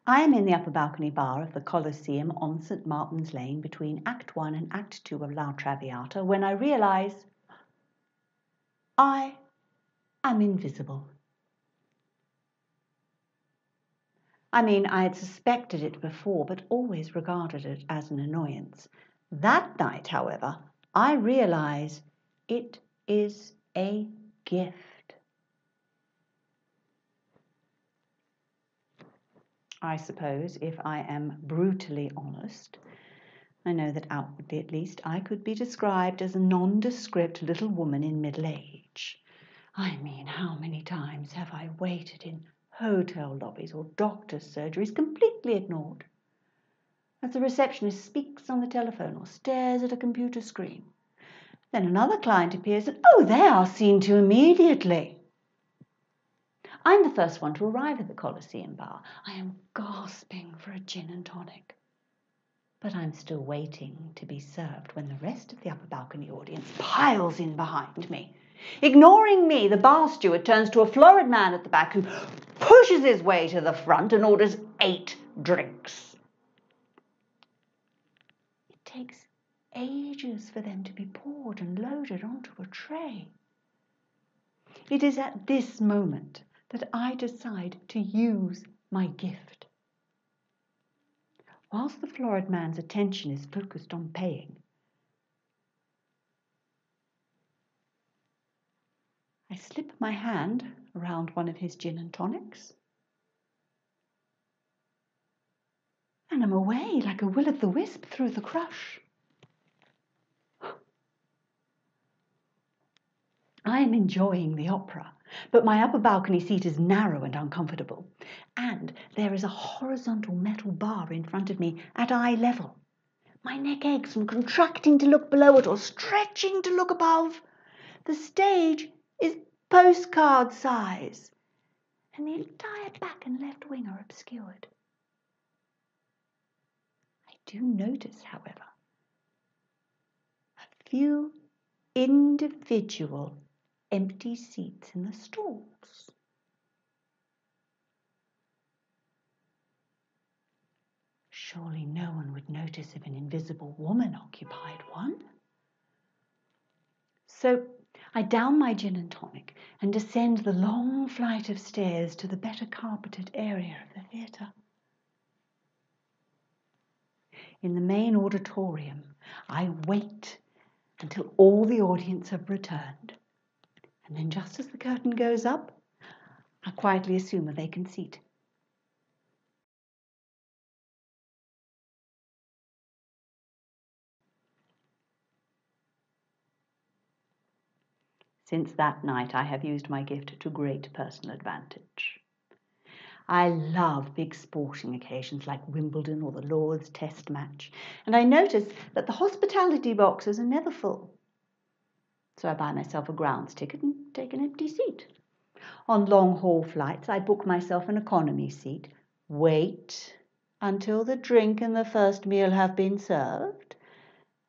I am in the upper balcony bar of the Colosseum on St. Martin's Lane between Act 1 and Act 2 of La Traviata when I realise I am invisible. I mean, I had suspected it before, but always regarded it as an annoyance. That night, however, I realise it is a gift. I suppose, if I am brutally honest, I know that outwardly at least I could be described as a nondescript little woman in middle age. I mean, how many times have I waited in hotel lobbies or doctor's surgeries completely ignored, as the receptionist speaks on the telephone or stares at a computer screen. Then another client appears and, oh, they are seen to immediately. I'm the first one to arrive at the Colosseum bar. I am gasping for a gin and tonic. But I'm still waiting to be served when the rest of the upper balcony audience piles in behind me. Ignoring me, the bar steward turns to a florid man at the back who pushes his way to the front and orders 8 drinks. It takes ages for them to be poured and loaded onto a tray. It is at this moment that I decide to use my gift. Whilst the florid man's attention is focused on paying, I slip my hand around one of his gin and tonics and I'm away like a will-o'-the-wisp through the crush. I am enjoying the opera, but my upper balcony seat is narrow and uncomfortable, and there is a horizontal metal bar in front of me at eye level. My neck aches from contracting to look below it or stretching to look above. The stage is postcard size, and the entire back and left wing are obscured. I do notice, however, a few individual empty seats in the stalls. Surely no one would notice if an invisible woman occupied one. So I down my gin and tonic and descend the long flight of stairs to the better carpeted area of the theatre. In the main auditorium, I wait until all the audience have returned. And then just as the curtain goes up, I quietly assume a vacant seat. Since that night, I have used my gift to great personal advantage. I love big sporting occasions like Wimbledon or the Lord's Test match, and I notice that the hospitality boxes are never full. So I buy myself a grounds ticket and take an empty seat. On long-haul flights, I book myself an economy seat, wait until the drink and the first meal have been served,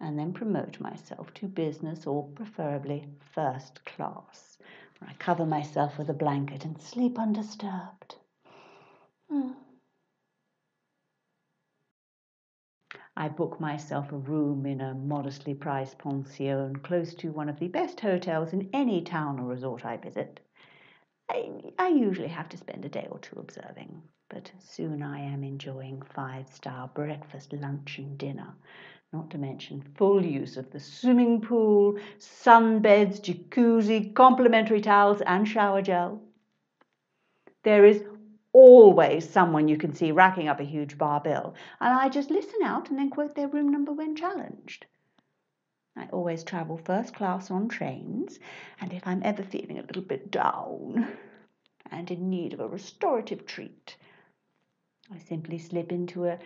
and then promote myself to business or preferably first class, where I cover myself with a blanket and sleep undisturbed. I book myself a room in a modestly priced pension close to one of the best hotels in any town or resort I visit. I usually have to spend a day or two observing, but soon I am enjoying 5-star breakfast, lunch and dinner, not to mention full use of the swimming pool, sunbeds, jacuzzi, complimentary towels and shower gel. There is always someone you can see racking up a huge bar bill, and I just listen out and then quote their room number when challenged. I always travel first class on trains, and if I'm ever feeling a little bit down and in need of a restorative treat, I simply slip into a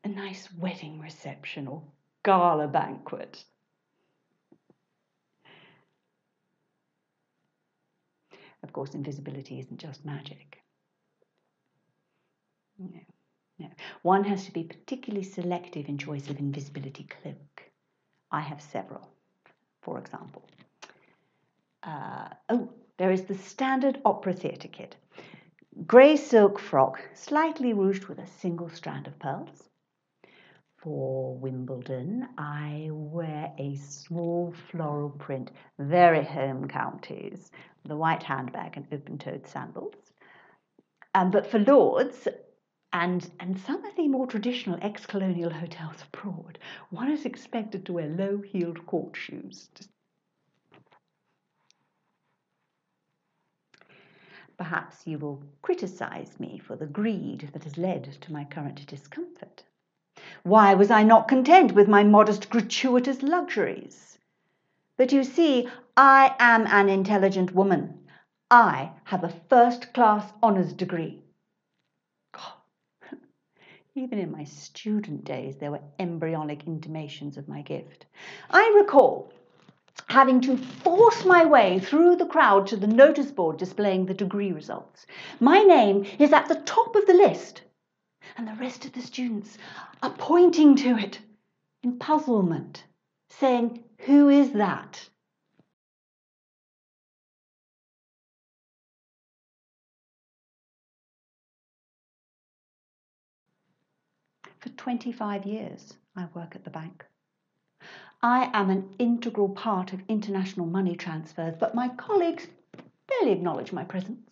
nice wedding reception or gala banquet. Of course, invisibility isn't just magic. No. One has to be particularly selective in choice of invisibility cloak. I have several, for example. There is the standard opera theatre kit. grey silk frock, slightly ruched with a single strand of pearls. For Wimbledon, I wear a small floral print, very home counties, with a white handbag and open-toed sandals. But for Lords, and some of the more traditional ex-colonial hotels abroad, one is expected to wear low-heeled court shoes. Perhaps you will criticise me for the greed that has led to my current discomfort. Why was I not content with my modest, gratuitous luxuries? But you see, I am an intelligent woman. I have a first-class honours degree. Even in my student days, there were embryonic intimations of my gift. I recall having to force my way through the crowd to the notice board displaying the degree results. My name is at the top of the list, and the rest of the students are pointing to it in puzzlement, saying, "Who is that?" For 25 years, I work at the bank. I am an integral part of international money transfers, but my colleagues barely acknowledge my presence.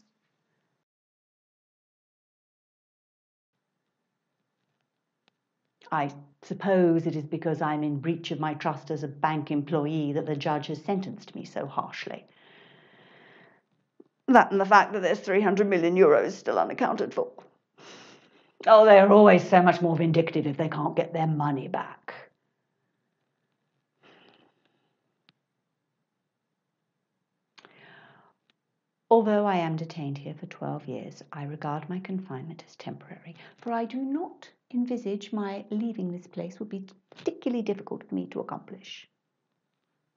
I suppose it is because I'm in breach of my trust as a bank employee that the judge has sentenced me so harshly. That and the fact that there's 300 million euros still unaccounted for. Oh, they're always so much more vindictive if they can't get their money back. Although I am detained here for 12 years, I regard my confinement as temporary, for I do not envisage my leaving this place would be particularly difficult for me to accomplish.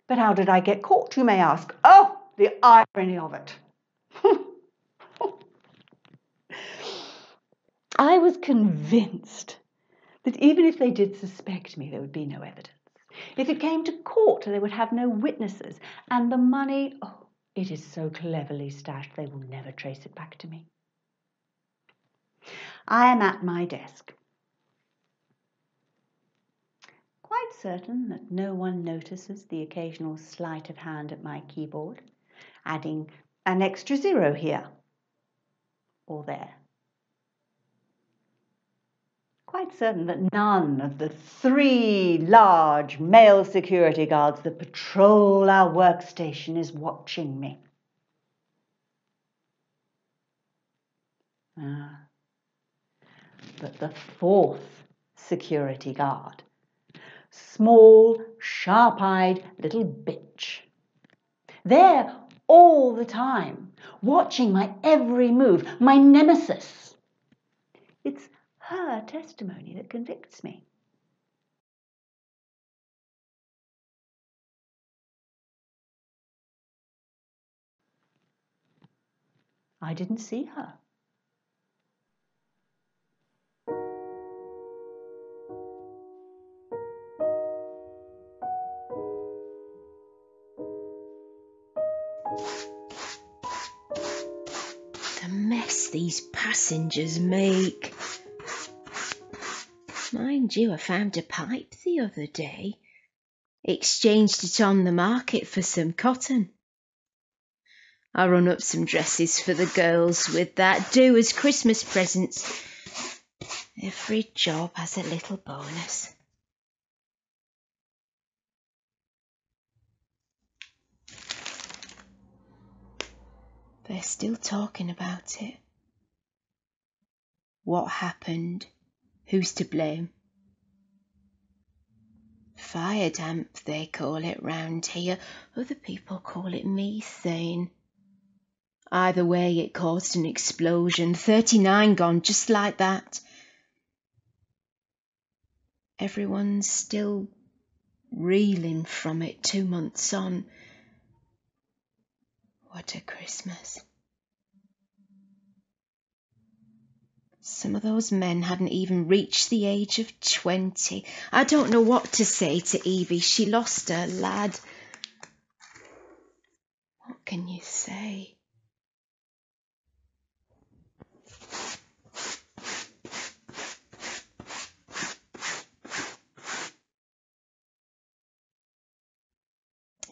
But how did I get caught, you may ask? Oh, the irony of it. I was convinced that even if they did suspect me, there would be no evidence. If it came to court, they would have no witnesses, and the money, oh, it is so cleverly stashed, they will never trace it back to me. I am at my desk, quite certain that no one notices the occasional sleight of hand at my keyboard, adding an extra zero here or there. Quite certain that none of the 3 large male security guards that patrol our workstation is watching me. But the 4th security guard, small, sharp-eyed little bitch, there all the time, watching my every move, my nemesis. It's her testimony that convicts me. I didn't see her. The mess these passengers make. Mind you, I found a pipe the other day. Exchanged it on the market for some cotton. I run up some dresses for the girls with that, do as Christmas presents. Every job has a little bonus. They're still talking about it. What happened? Who's to blame? Fire damp, they call it round here. Other people call it methane. Either way, it caused an explosion. 39 gone, just like that. Everyone's still reeling from it 2 months on. What a Christmas. Some of those men hadn't even reached the age of 20. I don't know what to say to Evie. She lost her lad. What can you say?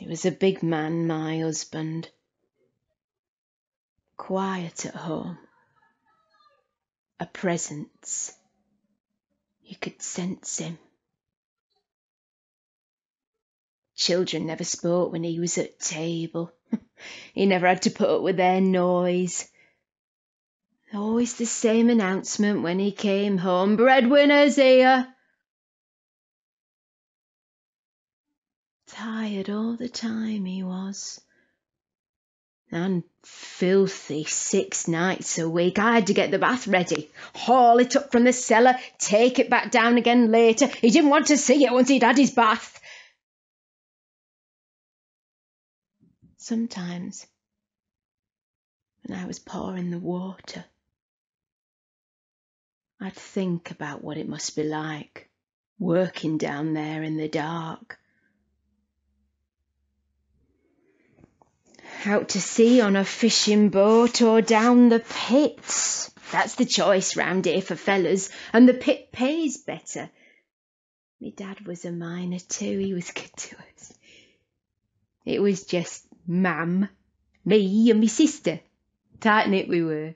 He was a big man, my husband. Quiet at home. A presence. You could sense him. Children never spoke when he was at table. He never had to put up with their noise. Always the same announcement when he came home. Breadwinner's here. Tired all the time he was. And filthy 6 nights a week. I had to get the bath ready, haul it up from the cellar, take it back down again later. He didn't want to see it once he'd had his bath. Sometimes, when I was pouring the water, I'd think about what it must be like, working down there in the dark. Out to sea on a fishing boat or down the pits. That's the choice round here for fellas, and the pit pays better. My dad was a miner too, he was good to us. It was just Mam, me and my sister. Tight-knit we were.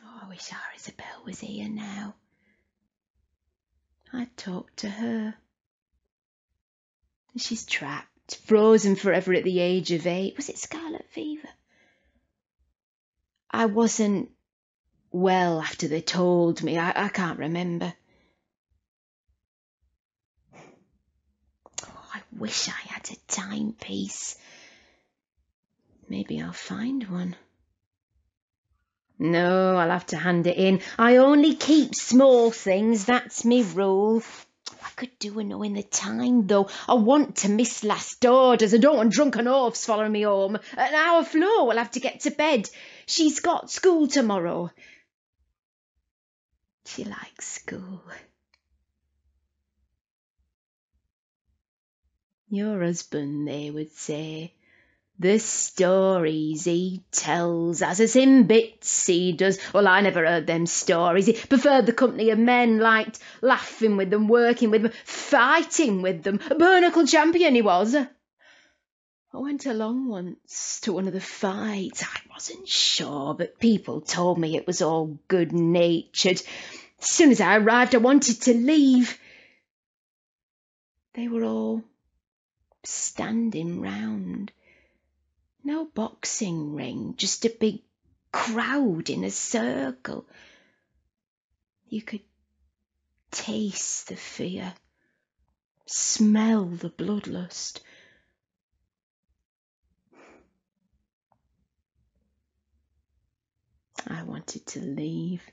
Oh, I wish our Isabel was here now. I'd talk to her. She's trapped, frozen forever at the age of 8. Was it scarlet fever? I wasn't well after they told me. I can't remember. Oh, I wish I had a timepiece. Maybe I'll find one. No, I'll have to hand it in. I only keep small things, that's me rule. I could do with knowing the time, though. I want to miss last orders. I don't want drunken oafs following me home. An hour Flo will have to get to bed. She's got school tomorrow. She likes school. Your husband, they would say. The stories he tells as us in bits he does. Well, I never heard them stories. He preferred the company of men, liked laughing with them, working with them, fighting with them. A Bernacle champion he was. I went along once to one of the fights. I wasn't sure, but people told me it was all good-natured. As soon as I arrived, I wanted to leave. They were all standing round. No boxing ring, just a big crowd in a circle. You could taste the fear, smell the bloodlust. I wanted to leave,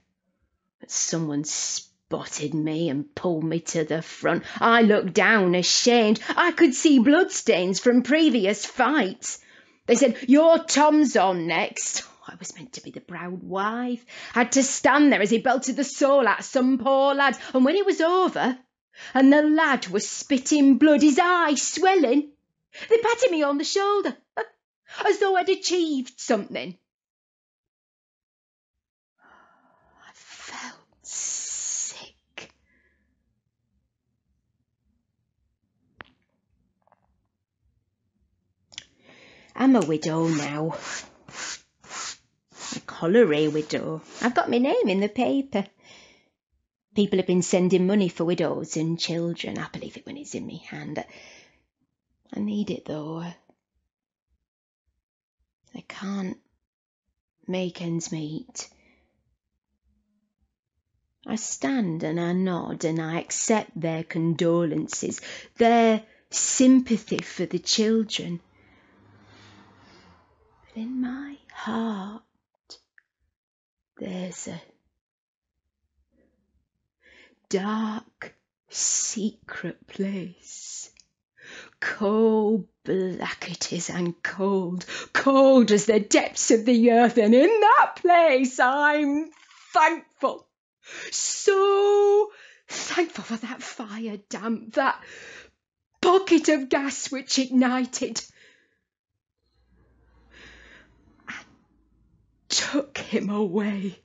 but someone spotted me and pulled me to the front. I looked down, ashamed. I could see bloodstains from previous fights. They said, "Your Tom's on next." I was meant to be the proud wife. I had to stand there as he belted the soul out of some poor lad. And when it was over, and the lad was spitting blood, his eyes swelling, they patted me on the shoulder, as though I'd achieved something. I felt sick. I'm a widow now. A colliery widow. I've got my name in the paper. People have been sending money for widows and children. I believe it when it's in my hand. I need it though. I can't make ends meet. I stand and I nod and I accept their condolences, their sympathy for the children. But in my heart, there's a dark, secret place. Coal black it is and cold, cold as the depths of the earth, and in that place I'm thankful, so thankful for that fire damp, that pocket of gas which ignited. I took him away.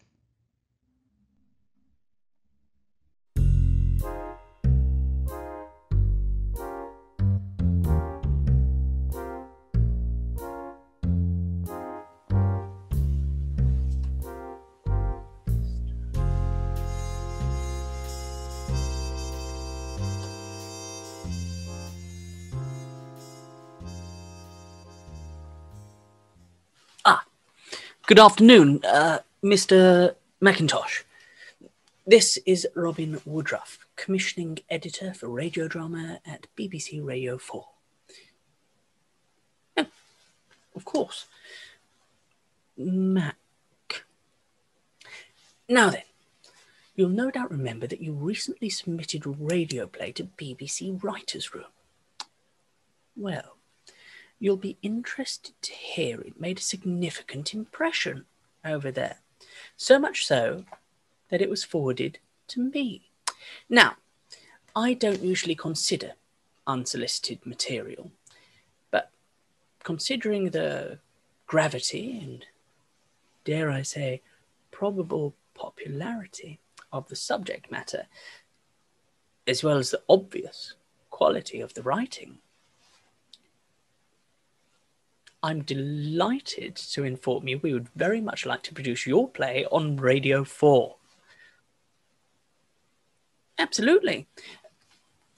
Good afternoon, Mr. McIntosh. This is Robin Woodruff, commissioning editor for radio drama at BBC Radio 4. Oh, of course. Mac. Now then, you'll no doubt remember that you recently submitted a radio play to BBC Writers' Room. Well, you'll be interested to hear it made a significant impression over there. So much so that it was forwarded to me. Now, I don't usually consider unsolicited material, but considering the gravity and, dare I say, probable popularity of the subject matter, as well as the obvious quality of the writing, I'm delighted to inform you we would very much like to produce your play on Radio 4. Absolutely.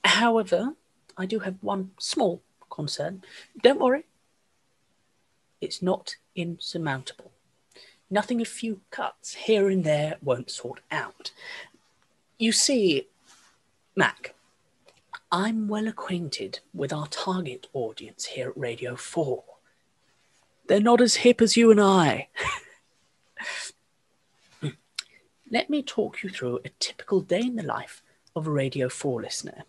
However, I do have one small concern. Don't worry. It's not insurmountable. Nothing a few cuts here and there won't sort out. You see, Mac, I'm well acquainted with our target audience here at Radio 4. They're not as hip as you and I. Let me talk you through a typical day in the life of a Radio 4 listener.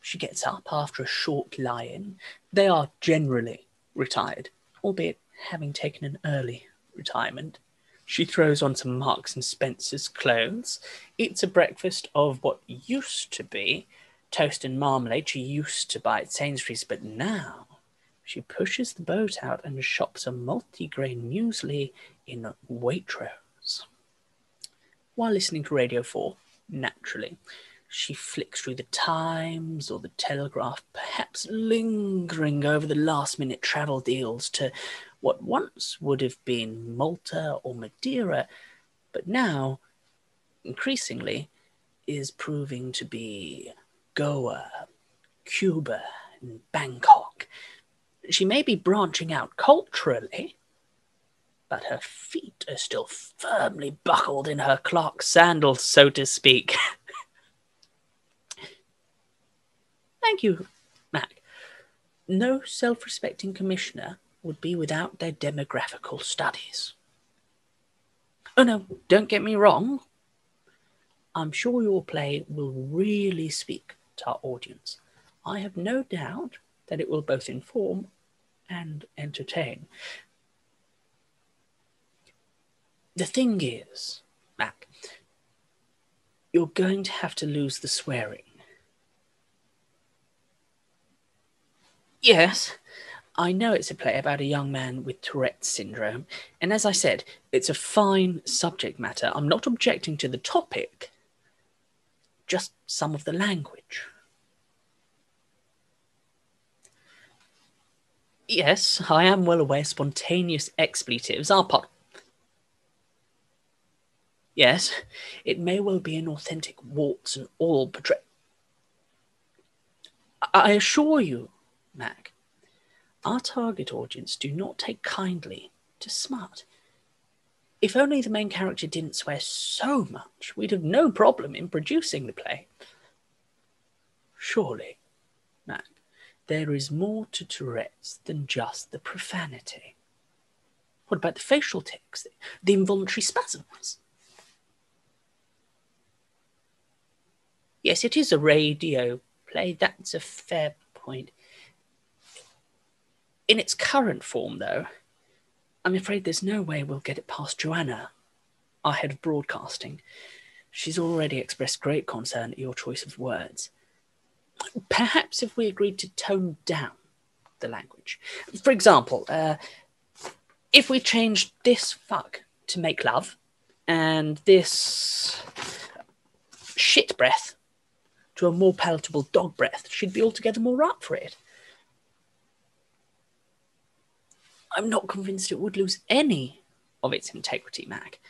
She gets up after a short lie-in. They are generally retired, albeit having taken an early retirement. She throws on some Marks and Spencer's clothes, eats a breakfast of what used to be toast and marmalade she used to buy at Sainsbury's, but now she pushes the boat out and shops a multi-grain muesli in Waitrose. While listening to Radio 4, naturally, she flicks through the Times or the Telegraph, perhaps lingering over the last-minute travel deals to what once would have been Malta or Madeira, but now, increasingly, is proving to be Goa, Cuba, and Bangkok. She may be branching out culturally, but her feet are still firmly buckled in her Clark sandals, so to speak. Thank you, Mac. No self-respecting commissioner would be without their demographical studies. Oh no, don't get me wrong. I'm sure your play will really speak to our audience. I have no doubt that it will both inform and entertain. The thing is, Mac, you're going to have to lose the swearing. Yes, I know it's a play about a young man with Tourette's syndrome, and as I said, it's a fine subject matter. I'm not objecting to the topic, just some of the language. Yes, I am well aware spontaneous expletives are part. Yes, it may well be an authentic warts and all portray. I assure you, Mac, our target audience do not take kindly to smut. If only the main character didn't swear so much, we'd have no problem in producing the play. Surely, Mac, there is more to Tourette's than just the profanity. What about the facial tics, the involuntary spasms? Yes, it is a radio play, that's a fair point. In its current form, though, I'm afraid there's no way we'll get it past Joanna, our head of broadcasting. She's already expressed great concern at your choice of words. Perhaps if we agreed to tone down the language. For example, if we changed this fuck to make love, and this shit breath to a more palatable dog breath, she'd be altogether more up for it. I'm not convinced it would lose any of its integrity, Mac.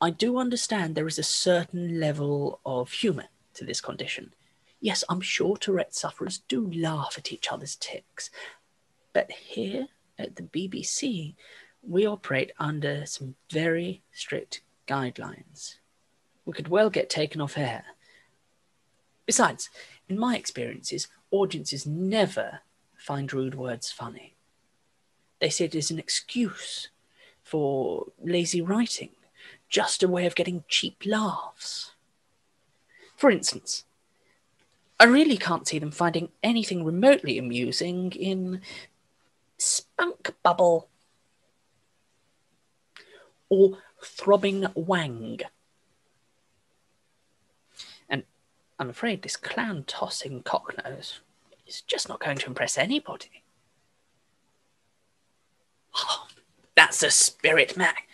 I do understand there is a certain level of humour to this condition. Yes, I'm sure Tourette sufferers do laugh at each other's tics. But here at the BBC, We operate under some very strict guidelines. We could well get taken off air. Besides, in my experiences, audiences never find rude words funny. They see it as an excuse for lazy writing, just a way of getting cheap laughs. For instance, I really can't see them finding anything remotely amusing in Spunk Bubble or Throbbing Wang. And I'm afraid this clown-tossing cocknose is just not going to impress anybody. Oh, that's the spirit, Mac.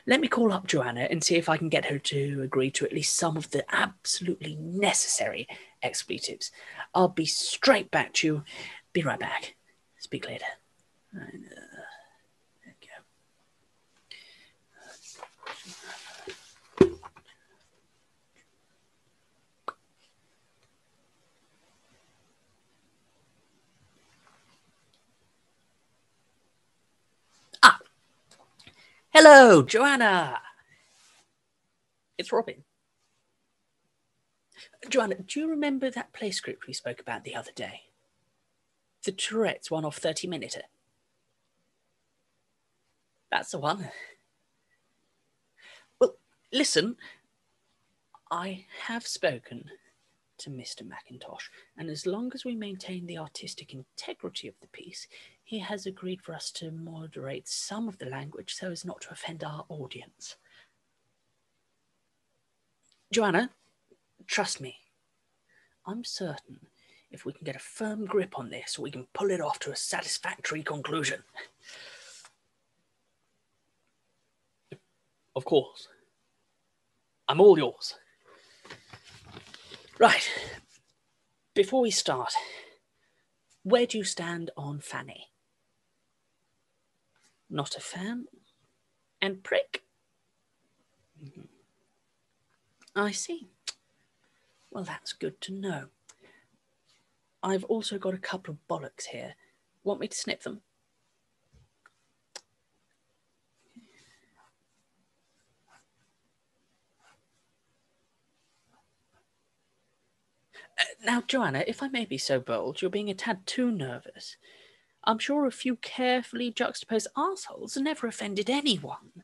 Let me call up Joanna and see if I can get her to agree to at least some of the absolutely necessary expletives. I'll be straight back to you. Be right back. Speak later. There we go. Ah! Hello, Joanna! It's Robin. Joanna, do you remember that play script we spoke about the other day? The Tourette's one-off 30-minuter. That's the one. Well, listen, I have spoken to Mr. Mackintosh, and as long as we maintain the artistic integrity of the piece, he has agreed for us to moderate some of the language so as not to offend our audience. Joanna, trust me, I'm certain if we can get a firm grip on this, we can pull it off to a satisfactory conclusion. Of course. I'm all yours. Right. Before we start, where do you stand on Fanny? Not a fan? And Prick? I see. Well, that's good to know. I've also got a couple of bollocks here. Want me to snip them? Now, Joanna, if I may be so bold, you're being a tad too nervous. I'm sure a few carefully juxtaposed arseholes never offended anyone.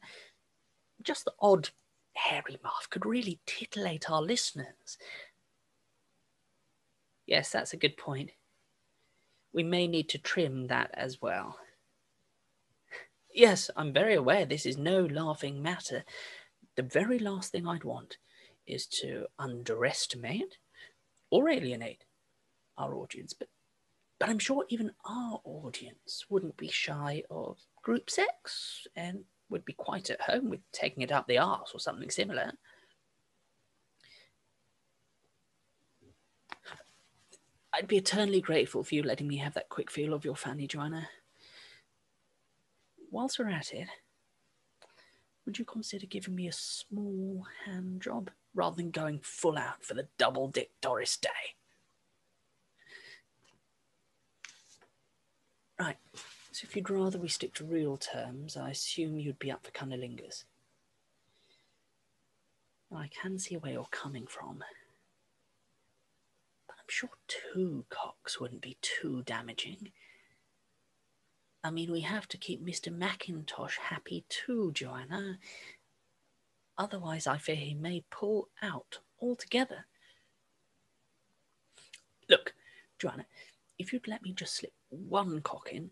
Just the odd hairy muff could really titillate our listeners. Yes, that's a good point. We may need to trim that as well. Yes, I'm very aware this is no laughing matter. The very last thing I'd want is to underestimate or alienate our audience, but I'm sure even our audience wouldn't be shy of group sex and would be quite at home with taking it up the arse or something similar. I'd be eternally grateful for you letting me have that quick feel of your Fanny, Joanna. Whilst we're at it, would you consider giving me a small hand job rather than going full out for the double Dick Doris Day? Right, so if you'd rather we stick to real terms, I assume you'd be up for cunnilingus. I can see where you're coming from, but I'm sure 2 cocks wouldn't be too damaging. I mean, we have to keep Mr. Mackintosh happy too, Joanna. Otherwise, I fear he may pull out altogether. Look, Joanna, if you'd let me just slip 1 cock in,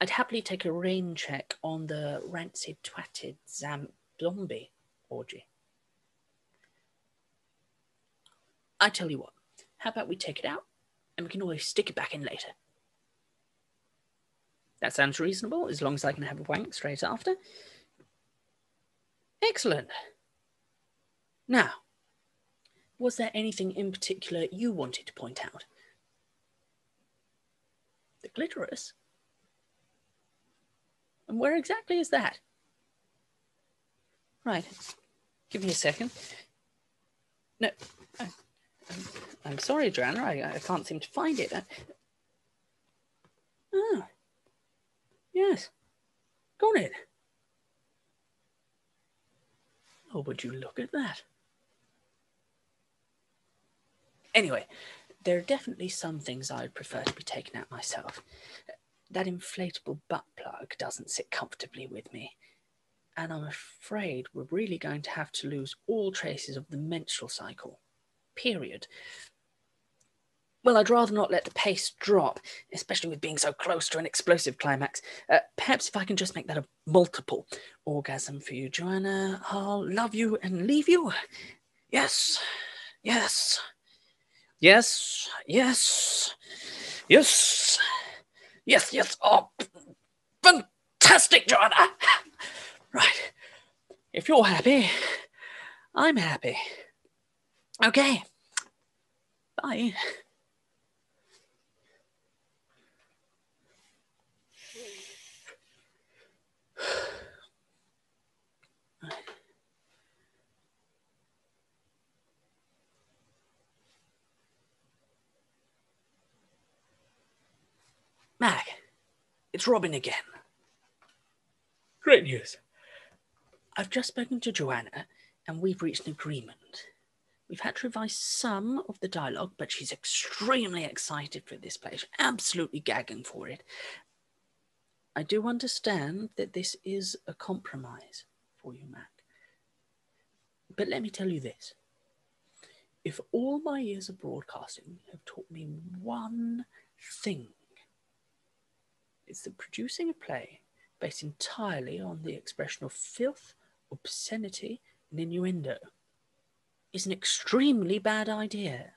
I'd happily take a rain check on the rancid twatted zombie orgy. I tell you what, how about we take it out, and we can always stick it back in later. That sounds reasonable, as long as I can have a wank straight after. Excellent. Now, was there anything in particular you wanted to point out? The clitoris? And where exactly is that? Right, give me a second. No, I'm sorry, Joanna, I can't seem to find it. Oh, yes, got it. Oh, would you look at that? Anyway, there are definitely some things I'd prefer to be taken out myself. That inflatable butt plug doesn't sit comfortably with me, and I'm afraid we're really going to have to lose all traces of the menstrual cycle. Period. Well, I'd rather not let the pace drop, especially with being so close to an explosive climax. Perhaps if I can just make that a multiple orgasm for you, Joanna, I'll love you and leave you. Yes, yes, yes, yes, yes, yes, yes. Oh, fantastic, Joanna. Right. If you're happy, I'm happy. Okay. Bye. Mac, it's Robin again. Great news. I've just spoken to Joanna, and we've reached an agreement. We've had to revise some of the dialogue, but she's extremely excited for this play. She's absolutely gagging for it. I do understand that this is a compromise for you, Mac. But let me tell you this. If all my years of broadcasting have taught me one thing, it's that producing a play based entirely on the expression of filth, obscenity, and innuendo is an extremely bad idea.